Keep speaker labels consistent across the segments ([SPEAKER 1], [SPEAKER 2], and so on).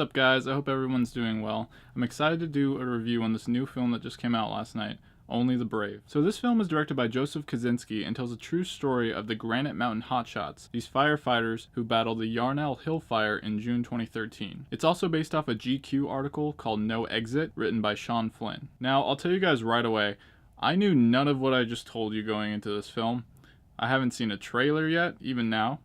[SPEAKER 1] What's up, guys? I hope everyone's doing well. I'm excited to do a review on this new film that just came out last night, Only the Brave. So this film is directed by Joseph Kosinski and tells a true story of the Granite Mountain Hotshots, these firefighters who battled the Yarnell Hill Fire in June 2013. It's also based off a GQ article called No Exit, written by Sean Flynn. Now, I'll tell you guys right away, I knew none of what I just told you going into this film. I haven't seen a trailer yet, even now.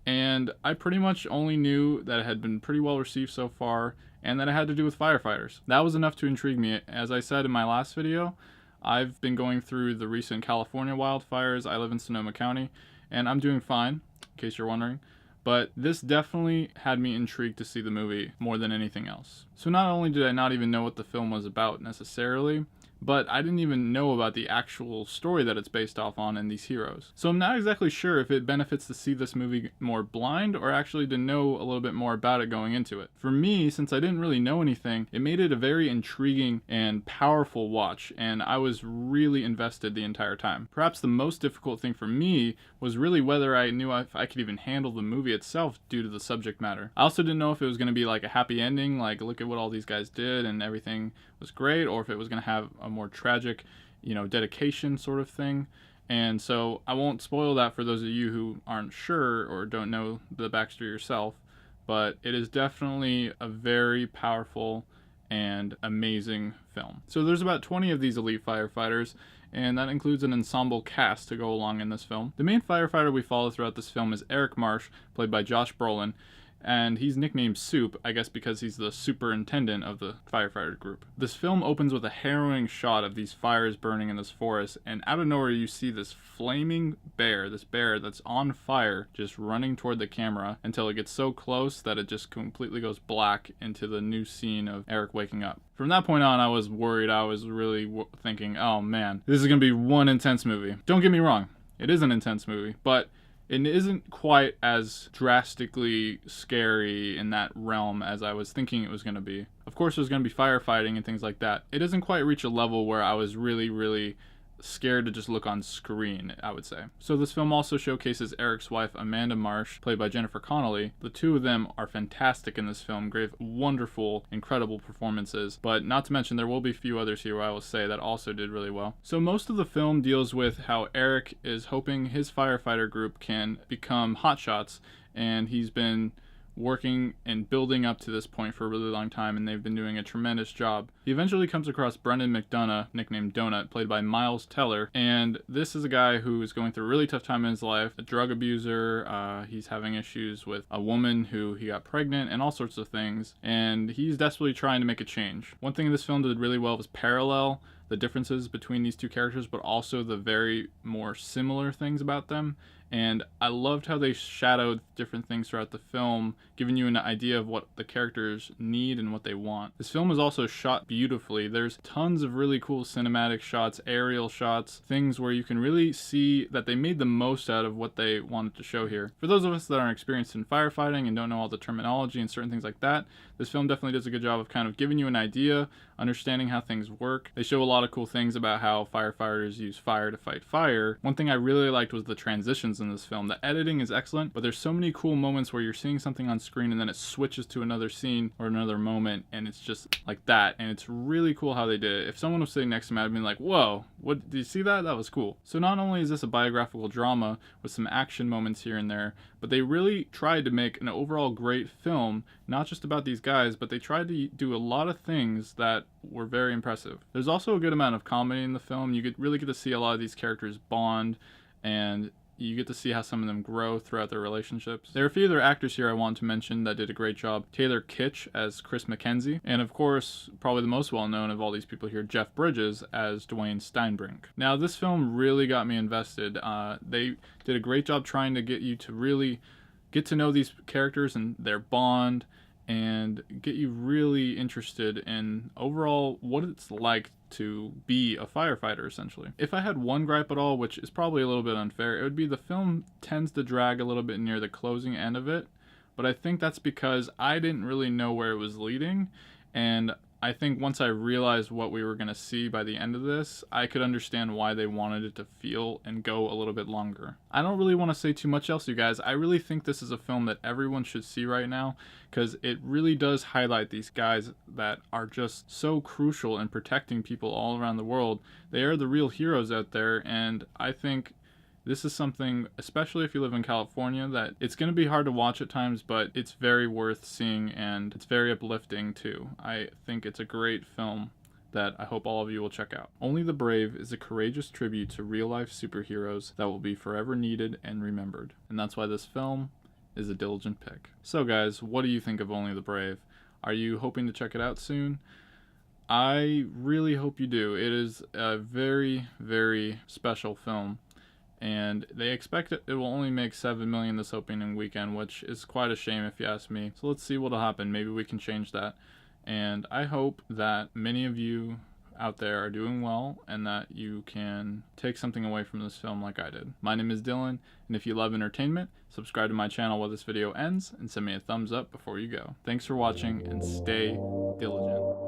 [SPEAKER 1] And I pretty much only knew that it had been pretty well received so far, and that it had to do with firefighters. That was enough to intrigue me. As I said in my last video, I've been going through the recent California wildfires. I live in Sonoma County, and I'm doing fine, in case you're wondering. But this definitely had me intrigued to see the movie more than anything else. So not only did I not even know what the film was about necessarily, but I didn't even know about the actual story that it's based off on and these heroes. So I'm not exactly sure if it benefits to see this movie more blind or actually to know a little bit more about it going into it. For me, since I didn't really know anything, it made it a very intriguing and powerful watch, and I was really invested the entire time. Perhaps the most difficult thing for me was really whether I knew if I could even handle the movie itself due to the subject matter. I also didn't know if it was going to be like a happy ending, like look at what all these guys did and everything was great, or if it was going to have a more tragic, dedication sort of thing. And so I won't spoil that for those of you who aren't sure or don't know the backstory yourself, but it is definitely a very powerful and amazing film. So there's about 20 of these elite firefighters, and that includes an ensemble cast to go along in this film. The main firefighter we follow throughout this film is Eric Marsh, played by Josh Brolin, and he's nicknamed Soup, I guess because he's the superintendent of the firefighter group. This film opens with a harrowing shot of these fires burning in this forest, and out of nowhere you see this flaming bear, this bear that's on fire, just running toward the camera until it gets so close that it just completely goes black into the new scene of Eric waking up. From that point on, I was worried. I was really thinking, oh man, this is going to be one intense movie. Don't get me wrong, it is an intense movie, but it isn't quite as drastically scary in that realm as I was thinking it was going to be. Of course, there's going to be firefighting and things like that. It doesn't quite reach a level where I was really scared to just look on screen, I would say. So this film also showcases Eric's wife, Amanda Marsh, played by Jennifer Connelly. The two of them are fantastic in this film, gave wonderful, incredible performances, but not to mention there will be a few others here I will say that also did really well. So most of the film deals with how Eric is hoping his firefighter group can become hotshots, and he's been working and building up to this point for a really long time, and they've been doing a tremendous job. He eventually comes across Brendan McDonough, nicknamed Donut, played by Miles Teller, and this is a guy who is going through a really tough time in his life, a drug abuser. He's having issues with a woman who he got pregnant and all sorts of things, and he's desperately trying to make a change. One thing this film did really well was parallel the differences between these two characters, but also the very more similar things about them. And I loved how they shadowed different things throughout the film, giving you an idea of what the characters need and what they want. This film is also shot beautifully. There's tons of really cool cinematic shots, aerial shots, things where you can really see that they made the most out of what they wanted to show here. For those of us that aren't experienced in firefighting and don't know all the terminology and certain things like that, this film definitely does a good job of kind of giving you an idea, understanding how things work. They show a lot of cool things about how firefighters use fire to fight fire. One thing I really liked was the transitions in this film. The editing is excellent, but there's so many cool moments where you're seeing something on screen and then it switches to another scene or another moment, and it's just like that, and it's really cool how they did it. If someone was sitting next to me, I'd be like, whoa, what, did you see that? That was cool. So not only is this a biographical drama with some action moments here and there, but they really tried to make an overall great film, not just about these guys, but they tried to do a lot of things that were very impressive. There's also a good amount of comedy in the film. You really get to see a lot of these characters bond, and you get to see how some of them grow throughout their relationships. There are a few other actors here I want to mention that did a great job. Taylor Kitsch as Chris McKenzie, and of course, probably the most well-known of all these people here, Jeff Bridges as Dwayne Steinbrink. Now, this film really got me invested. They did a great job trying to get you to really get to know these characters and their bond, and get you really interested in overall what it's like to be a firefighter, essentially. If I had one gripe at all, which is probably a little bit unfair, it would be the film tends to drag a little bit near the closing end of it, but I think that's because I didn't really know where it was leading, and I think once I realized what we were going to see by the end of this, I could understand why they wanted it to feel and go a little bit longer. I don't really want to say too much else, you guys. I really think this is a film that everyone should see right now, because it really does highlight these guys that are just so crucial in protecting people all around the world. They are the real heroes out there, and I think this is something, especially if you live in California, that it's going to be hard to watch at times, but it's very worth seeing, and it's very uplifting too. I think it's a great film that I hope all of you will check out. Only the Brave is a courageous tribute to real-life superheroes that will be forever needed and remembered. And that's why this film is a Dyligent pick. So guys, what do you think of Only the Brave? Are you hoping to check it out soon? I really hope you do. It is a very, very special film, and they expect it will only make $7 million this opening weekend, which is quite a shame if you ask me. So let's see what'll happen. Maybe we can change that. And I hope that many of you out there are doing well, and that you can take something away from this film like I did. My name is Dylan, and if you love entertainment, subscribe to my channel while this video ends, and send me a thumbs up before you go. Thanks for watching, and stay diligent.